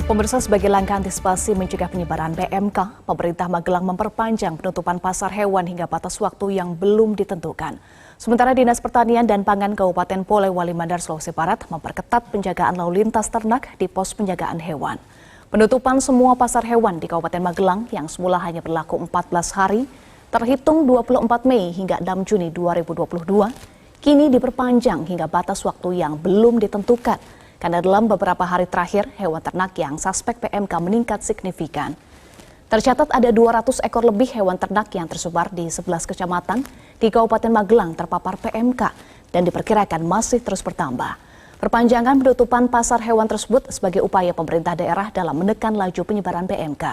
Pemirsa, sebagai langkah antisipasi mencegah penyebaran PMK, pemerintah Magelang memperpanjang penutupan pasar hewan hingga batas waktu yang belum ditentukan. Sementara Dinas Pertanian dan Pangan Kabupaten Polewali Mandar, Sulawesi Barat memperketat penjagaan lalu lintas ternak di pos penjagaan hewan. Penutupan semua pasar hewan di Kabupaten Magelang yang semula hanya berlaku 14 hari, terhitung 24 Mei hingga 6 Juni 2022, kini diperpanjang hingga batas waktu yang belum ditentukan. Karena dalam beberapa hari terakhir, hewan ternak yang suspek PMK meningkat signifikan. Tercatat ada 200 ekor lebih hewan ternak yang tersebar di 11 kecamatan di Kabupaten Magelang terpapar PMK dan diperkirakan masih terus bertambah. Perpanjangan penutupan pasar hewan tersebut sebagai upaya pemerintah daerah dalam menekan laju penyebaran PMK.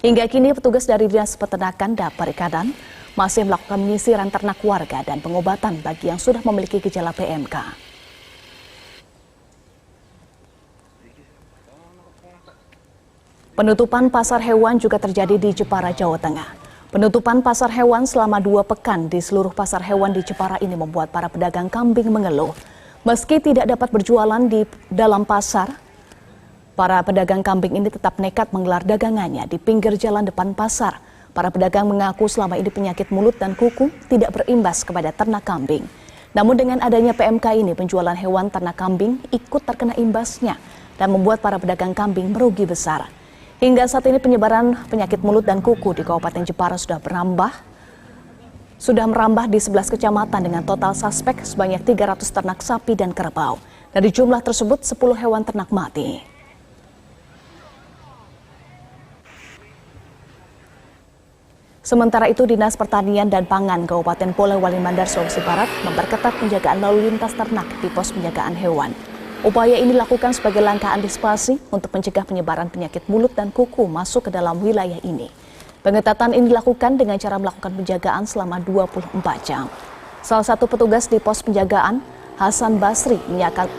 Hingga kini petugas dari Dinas Peternakan dan Perikanan masih melakukan penyisiran ternak warga dan pengobatan bagi yang sudah memiliki gejala PMK. Penutupan pasar hewan juga terjadi di Jepara, Jawa Tengah. Penutupan pasar hewan selama 2 pekan di seluruh pasar hewan di Jepara ini membuat para pedagang kambing mengeluh. Meski tidak dapat berjualan di dalam pasar, para pedagang kambing ini tetap nekat menggelar dagangannya di pinggir jalan depan pasar. Para pedagang mengaku selama ini penyakit mulut dan kuku tidak berimbas kepada ternak kambing. Namun dengan adanya PMK ini, penjualan hewan ternak kambing ikut terkena imbasnya dan membuat para pedagang kambing merugi besar. Hingga saat ini penyebaran penyakit mulut dan kuku di Kabupaten Jepara sudah merambah di 11 kecamatan dengan total suspek sebanyak 300 ternak sapi dan kerbau. Dari jumlah tersebut 10 hewan ternak mati. Sementara itu, Dinas Pertanian dan Pangan Kabupaten Polewali Mandar, Sulawesi Barat memperketat penjagaan lalu lintas ternak di pos penjagaan hewan. Upaya ini dilakukan sebagai langkah antisipasi untuk mencegah penyebaran penyakit mulut dan kuku masuk ke dalam wilayah ini. Pengetatan ini dilakukan dengan cara melakukan penjagaan selama 24 jam. Salah satu petugas di pos penjagaan, Hasan Basri,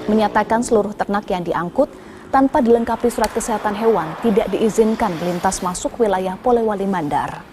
menyatakan seluruh ternak yang diangkut tanpa dilengkapi surat kesehatan hewan tidak diizinkan melintas masuk wilayah Polewali Mandar.